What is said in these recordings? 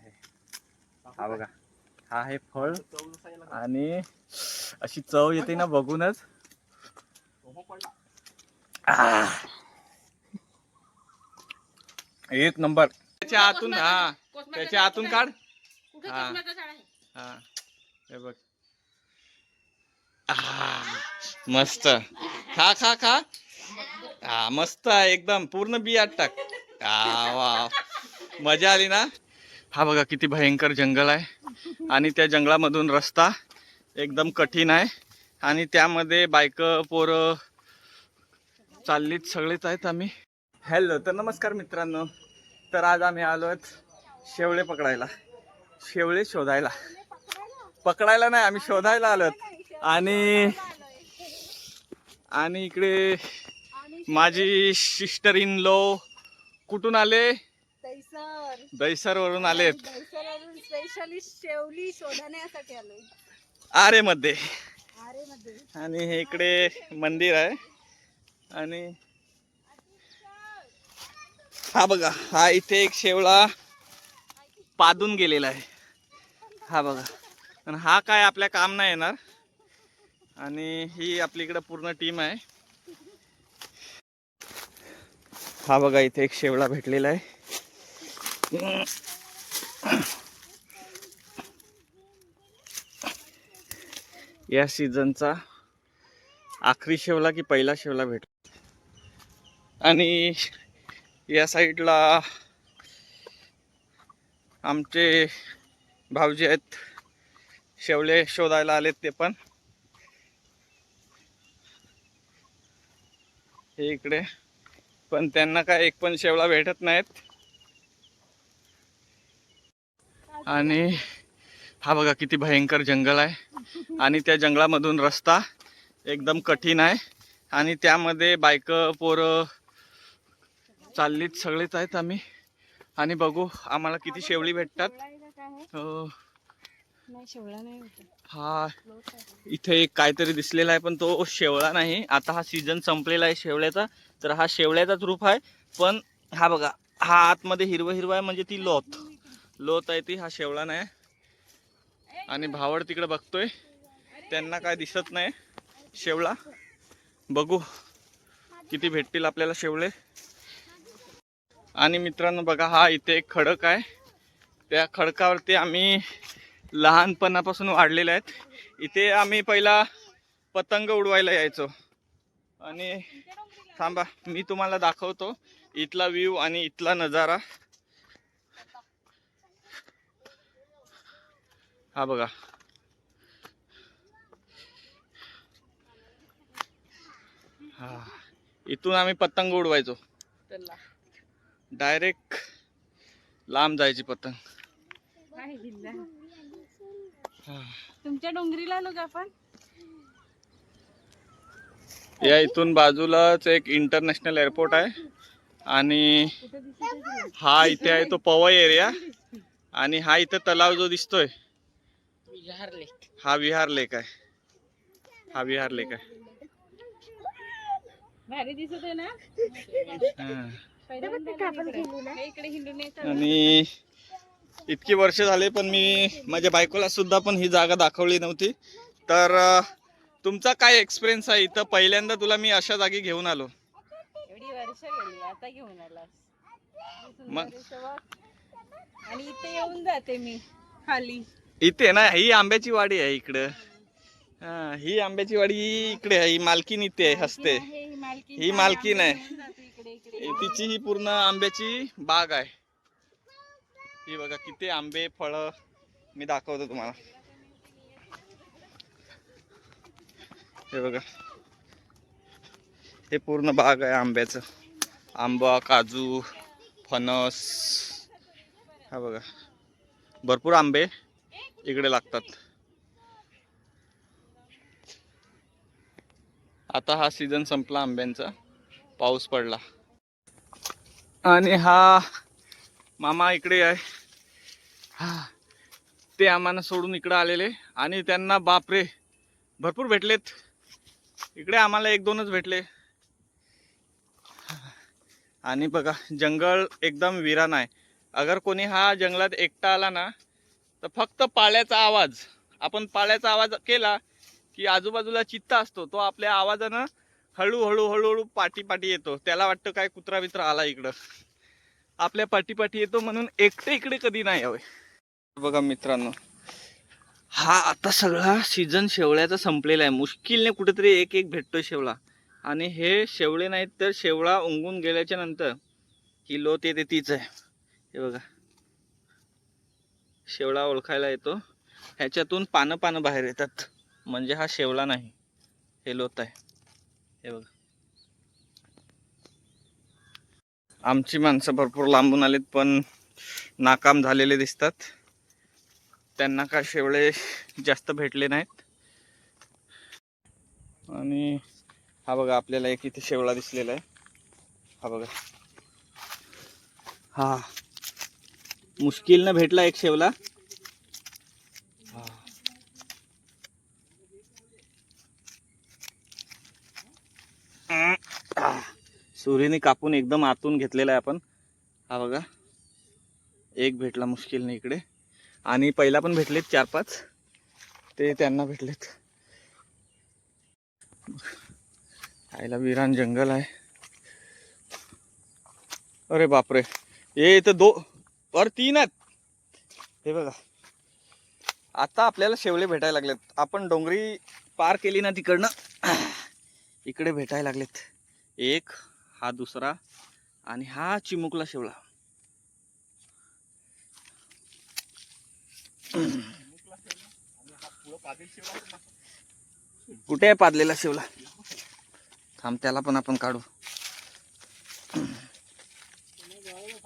आहे. हा बघा, हा आहे फळ आणि अशी चव येते ना बघूनच. एक नंबर. त्याच्या आतून त्याच्या आतून काढ. हा हा हे बघ. मस्त. खा खा खा. हा मस्त आहे एकदम. पूर्ण बियात टाक. वा मजा आली ना. हा बघा किती भयंकर जंगल आहे आणि त्या जंगलामधून रस्ता एकदम कठीण आहे आणि त्यामध्ये बायकं पोरं चाललीत सगळेच आहेत. आम्ही हॅलो तर नमस्कार मित्रांनो. तर आज आम्ही आलोत शेवळे पकडायला, शेवळे शोधायला. पकडायला नाही, आम्ही शोधायला आलोत. आणि इकडे माझी सिस्टर इन लॉ कुठून आले? दैसर वरून आलेत. स्पेशली शेवली शोधण्यासाठी आलोय. आरे मध्ये. आणि हे इकडे मंदिर आहे आणि हा बघा, हा इथे एक शेवळा पादून गेलेला आहे. हा बघा, आणि हा काय आपल्या काम नाही येणार. आणि ही आपली इकडे पूर्ण टीम आहे. हा बघा, इथे एक शेवळा भेटलेला आहे. या सीझनचा आखरी शेवला की पहिला शेवला भेटला. आणि या साईडला आमचे भाऊजी आहेत, शेवले शोधायला आलेत ते पण. हे इकडे पण त्यांना काय एक पण शेवला भेटत नाहीत. आणि हा बघा किती भयंकर जंगल आहे आणि त्या जंगलामधून रस्ता एकदम कठीण आहे आणि त्यामध्ये बायकं पोरं चाललीत सगळेच आहेत आम्ही. आणि बघू आम्हाला किती शेवळी भेटतात. हा इथे एक काहीतरी दिसलेला आहे पण तो शेवळा नाही. आता हा सीझन संपलेला आहे शेवळ्याचा, तर हा शेवळ्याचाच रूप आहे. पण हा बघा, हा आतमध्ये हिरवं हिरवं आहे म्हणजे ती लोत आहे ती, हा शेवळा नाही. आणि भावड तिकडे बघतोय, त्यांना काय दिसत नाही शेवळा. बघू किती भेटतील आपल्याला शेवळे. आणि मित्रांनो बघा, हा इथे एक खडक आहे. त्या खडकावरती आम्ही लहानपणापासून वाढलेले आहेत. इथे आम्ही पहिला पतंग उडवायला यायचो. आणि थांबा मी तुम्हाला दाखवतो इथला व्ह्यू आणि इथला नजारा. हा बघा, हा इथून आम्ही पतंग उडवायचो. डायरेक्ट लांब जायची पतंग. तुमच्या डोंगरीला आलो का आपण? या इथून बाजूलाच एक इंटरनॅशनल एअरपोर्ट आहे आणि हा इथे आहे तो पवई एरिया. आणि हा इथे तलाव जो दिसतोय हा विहार लेक आहे. हा विहार लेक आहे. भारी दिसत आहे ना. आणि इतकी वर्ष झाले पण मी माझ्या बायकोला सुद्धा पण ही जागा दाखवली नव्हती. तर तुमचा काय एक्सपिरियन्स आहे इथं? पहिल्यांदा तुला मी अशा जागी घेऊन आलो. एवढी वर्ष गेली आता घेऊन आलास मग आणि इथे येऊन जाते मी खाली. इथे ना ही आंब्याची वाडी आहे इकडं. ही आंब्याची वाडी इकडे आहे. ही मालकीन इथे हसते. ही मालकीन आहे. तिची ही पूर्ण आंब्याची बाग आहे. ही बघा किती आंबे फळ मी दाखवतो तुम्हाला. हे बघा, हे पूर्ण बाग आहे आंब्याचं. आंबा, काजू, फणस. हा बघा भरपूर आंबे इकडे लागतात. आता हा सीझन संपला आंब्यांचा, पाऊस पडला. आणि हा मामा इकडे आहे. हा ते आम्हाला सोडून इकडे आलेले आणि त्यांना बापरे भरपूर भेटलेत. इकडे आम्हाला एक दोनच भेटले. आणि बघा जंगल एकदम विरान आहे. अगर कोणी हा जंगलात एकटा आला ना तर फक्त पाळ्याचा आवाज, आपण पाळ्याचा आवाज केला की आजूबाजूला चित्ता असतो, तो आपल्या आवाजानं हळूहळू हळूहळू पाठी पाठी येतो. त्याला वाटतं काय कुत्रा बित्रा आला इकडं, आपल्या पाठी पाठी येतो. म्हणून एकटे इकडे कधी नाही यावे. बघा मित्रांनो, हा आता सगळा सीझन शेवळ्याचा संपलेला आहे. मुश्किलने कुठेतरी एक एक भेटतोय शेवळा. आणि हे शेवळे नाहीत तर शेवळा उंगून गेल्याच्या नंतर ही लोत येते तीच आहे. हे बघा, शेवळा ओळखायला येतो, ह्याच्यातून पानं पानं बाहेर येतात, म्हणजे हा शेवळा नाही, हे लोत आहे. हे बघा, आमची माणसं भरपूर लांबून आलेत पण नाकाम झालेले दिसतात. त्यांना काय शेवळे जास्त भेटले नाहीत. आणि हा बघा, आपल्याला एक इथे शेवळा दिसलेला आहे. हा बघा, हा मुश्किलनं भेटला एक शेवला. सुरीने कापून एकदम आतून घेतलेला आहे आपण. हा बघा, एक भेटला मुश्किलने इकडे. आणि पहिला पण भेटलेत 4-5, ते त्यांना भेटलेत. आईला विरान जंगल आहे. अरे बापरे, हे इथं 2 और 3 आहेत. हे बघा, आता आपल्याला शेवले भेटायला लागलेत. आपण डोंगरी पार केली ना तिकडनं इकडे भेटायला लागलेत. एक, हा दुसरा, आणि हा चिमुकला शेवळा. कुठे आहे पादलेला शेवला? थांब, त्याला पण आपण काढू.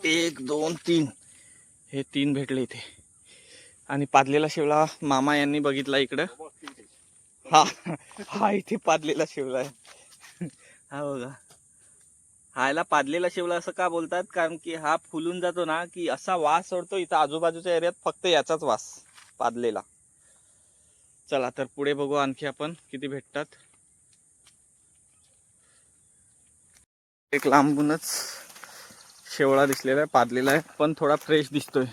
1, 2, 3, हे 3 भेटले इथे. आणि पादलेला शेवळा मामा यांनी बघितला इकडं. हा हा इथे पादलेला शेवला आहे. हा बघा, हायला पादलेला शेवला असं का बोलतात, कारण की हा फुलून जातो ना की असा वास सोडतो. इथं आजूबाजूच्या एरियात फक्त याचाच वास, पादलेला. चला तर पुढे बघू आणखी आपण किती भेटतात. एक लांबूनच शेवळा दिसलेला आहे, पादलेला आहे, पण थोडा फ्रेश दिसतोय,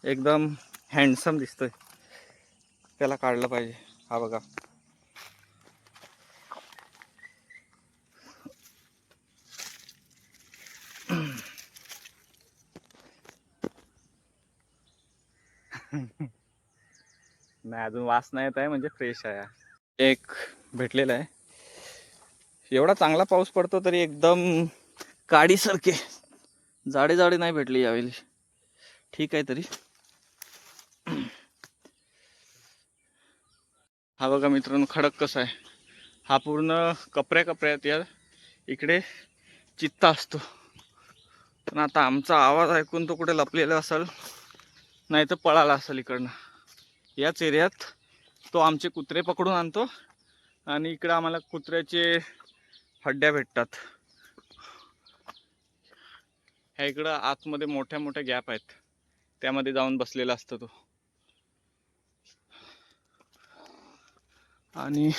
एकदम हँडसम दिसतोय. त्याला काढलं पाहिजे. हा बघा, नाही अजून वास नाही येत आहे, म्हणजे फ्रेश आहे. एक भेटलेला आहे. एवढा चांगला पाऊस पडतो तरी एकदम काडीसारखे जाडे जाडे नाही भेटले यावेळी. ठीक आहे तरी. हा बघा मित्रांनो, खडक कसा आहे. हा पूर्ण कपऱ्या कपऱ्यात या इकडे चित्ता असतो. पण आता आमचा आवाज ऐकून तो कुठे लपलेला असेल, नाही तर पळाला असेल इकडनं. याच एरियात तो आमचे कुत्रे पकडून आणतो आणि इकडे आम्हाला कुत्र्याचे हड्ड्या भेटतात. ह्या इकडं आतमध्ये मोठ्या मोठ्या गॅप आहेत, त्यामध्ये जाऊन बसलेला असतो तो. आणि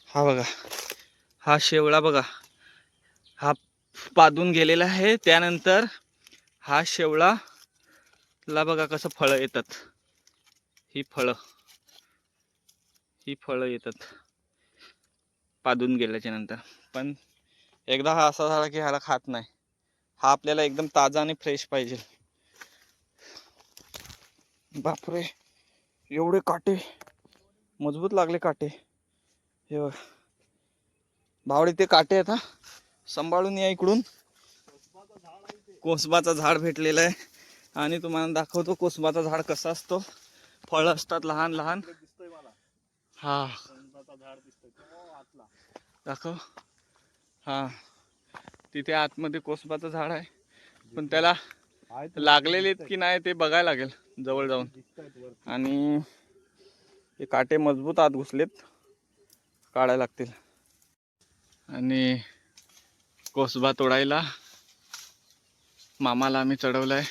हा बघा, हा शेवळा बघा, हा पादून गेलेला आहे. त्यानंतर हा शेवळा ला बघा कसं फळं येतात. ही फळं येतात पादून गेल्याच्या नंतर. पण एकदा हा असा झाला की ह्याला खात नाही. हा आपल्याला एकदम ताजा आणि फ्रेश पाहिजे. बापरे, एवढे काटे, मजबूत लागले काटे. हे बघ भावडे, ते काटे आहेत. हा सांभाळून या इकडून. कोसबाचा झाड भेटलेला आहे आणि तुम्हाला दाखवतो कोसबाचा झाड कसा असतो. फळं असतात लहान लहान. हा दाखव. हा, तिथे आतमध्ये कोसबाचं झाड आहे, पण त्याला लागलेले की नाही ते बघायला लागेल जवळ जाऊन. आणि हे काटे मजबूत आत घुसलेत, काढायला लागतील. आणि कोसबा तोडायला मामाला आम्ही चढवलाय.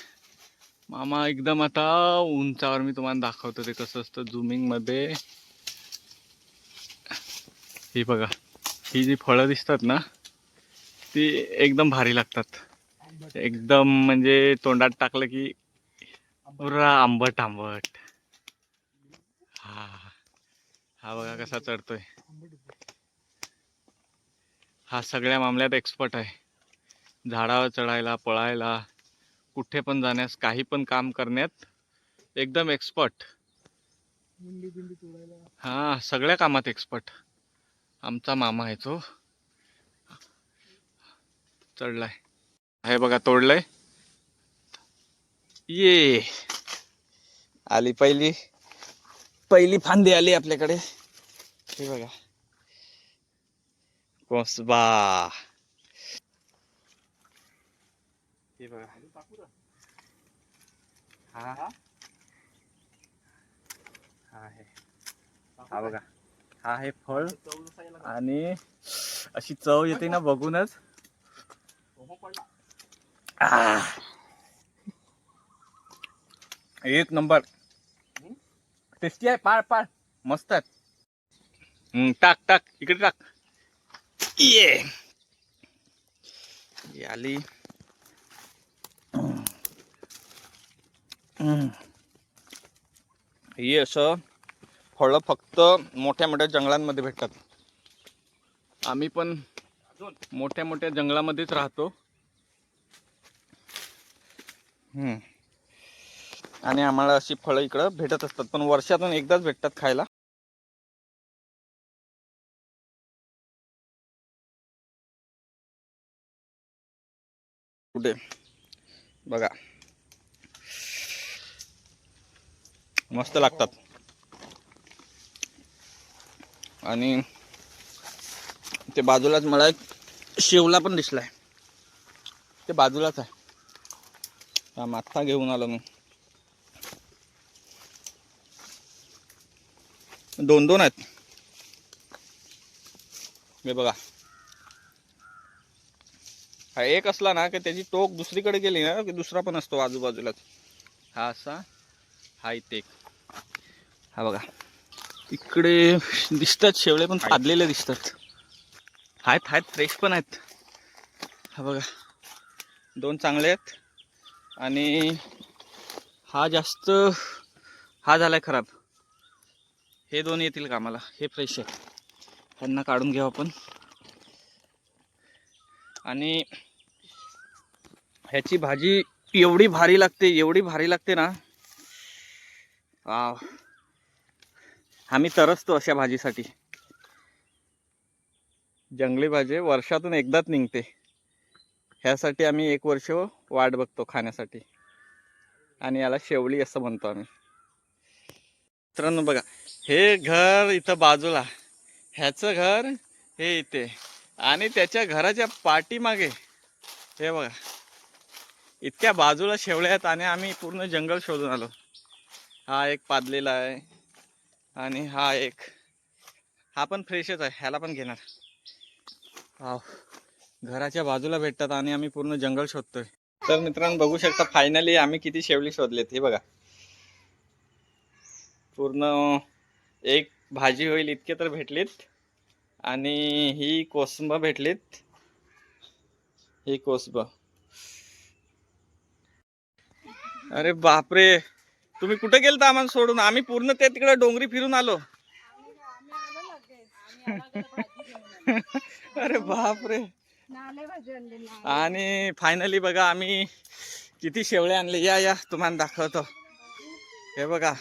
मामा एकदम आता उंचावर, मी तुम्हाला दाखवतो ते कसं असतं झुमिंग मध्ये. हे बघा, ही जी फळं दिसतात ना ती एकदम भारी लागतात. एकदम म्हणजे तोंडात टाकलं की पुरा आंबट आंबट. हा हा बघा कसा चढतोय. हा सगळ्या मामल्यात एक्सपर्ट आहे. झाडावर चढायला, पळायला, कुठे पण जाण्यास, काही पण काम करण्यात एकदम एक्सपर्ट. हा सगळ्या कामात एक्सपर्ट आमचा मामा आहे तो. चढलाय हे बघा, तोडलंय. ये आली पहिली पहिली फांदी आली आपल्याकडे. हे बघा कोसबा. हे बघा हा हा आहे. हा बघा हा आहे फळ आणि अशी चव येते ना बघूनच. आह. एक नंबर टेस्टी आहे. पाळ पाळ मस्त आहे. टाक टाक इकडे टाक. ये आली. ही असं फळं फक्त मोठ्या मोठ्या जंगलांमध्ये भेटतात. आम्ही पण मोठ्या मोठ्या जंगलामध्येच राहतो. आणि आम्हाला अशी फळं इकडं भेटत असतात, पण वर्षातून एकदाच भेटतात खायला. कुठे बघा मस्त लागतात. आणि ते बाजूलाच मला एक शेवला पण दिसलाय. ते बाजूलाच आहे. हा माथा घेऊन आलो मी. दोन दोन आहेत हे बघा. हा एक असला ना की त्याची टोक दुसरीकडे गेली ना की दुसरा पण असतो आजूबाजूलाच. हा असा हा इथे एक. हा बघा इकडे दिसतात शेवळे, पण पादलेले दिसतात. आहेत आहेत फ्रेश पण आहेत. हा बघा दोन चांगले आहेत आणि हा जास्त हा झालाय खराब. हे दोन येतील कामाला. हे फ्रेश आहे. त्यांना काढून घेऊ आपण. आणि ह्याची भाजी एवढी भारी लागते, एवढी भारी लागते ना. आम्ही तरसतो अशा भाजीसाठी. जंगली भाजी वर्षातून एकदाच निघते. ह्यासाठी आम्ही एक वर्ष वाट बघतो खाण्यासाठी. आणि याला शेवळी असं म्हणतो आम्ही. मित्रांनो बघा हे घर इथं बाजूला, ह्याचं घर हे इथे, आणि त्याच्या घराच्या पाठीमागे हे बघा इतक्या बाजूला शेवळ्या आहेत. आणि आम्ही पूर्ण जंगल शोधून आलो. हा एक पादलेला आहे आणि हा एक, हा पण फ्रेशच आहे. ह्याला पण घेणार. हा घराच्या बाजूला भेटतात आणि आम्ही पूर्ण जंगल शोधतोय. तर मित्रांनो बघू शकता फायनली आम्ही किती शेवळी शोधलेत. हे बघा पूर्ण एक भाजी होईल इतके तर भेटलीत. आणि ही कोसंब भेटलीत. ही कोसंब. अरे बापरे, तुम्ही कुठे गेलता आम्हाला सोडून? आम्ही पूर्ण ते तिकडे डोंगरी फिरून आलो. अरे बापरे. आणि फायनली बघा आम्ही किती शेवळे आणले. या या तुम्हाला दाखवतो. हे बघा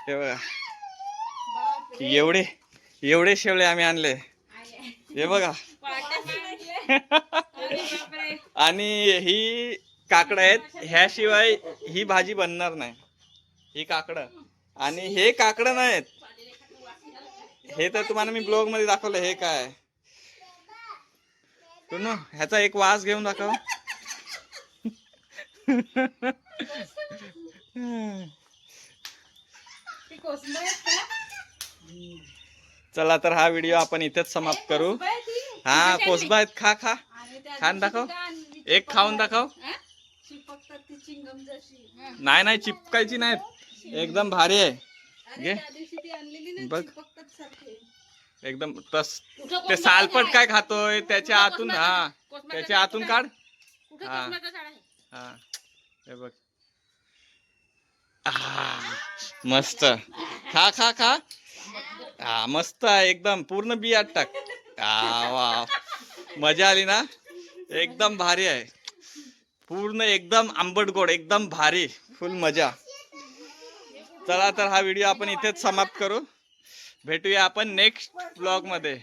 हे बघा एवढे एवढे शेवळे आम्ही आणले. हे बघा. आणि ही काकडं आहेत. ह्याशिवाय ही भाजी बनणार नाही. ही काकडं आणि हे काकडं नाहीत. हे तर तुम्हाला मी ब्लॉग मध्ये दाखवलं. हे काय टुनू, ह्याचा एक वास घेऊन दाखव. चला तर हा व्हिडिओ आपण इथेच समाप्त करू. हा कोसबा आहेत. खा खा खान दाखव. एक खाऊन दाखव. नाही नाही चिपकायची नाहीत. एकदम भारी आहे. घे बघ एकदम ते सालपट काय खातोय त्याच्या आतून, हा त्याच्या आतून काढ. हा हा हे बघ. मस्त. खा खा खा. हा मस्त आहे एकदम, पूर्ण बियात टाक. वा, मजा आली ना. एकदम भारी आहे, पूर्ण एकदम आंबट गोड, एकदम भारी, फुल मजा. चला तर हा व्हिडिओ आपण इथेच समाप्त करू. भेटूया आपण नेक्स्ट ब्लॉग मध्ये.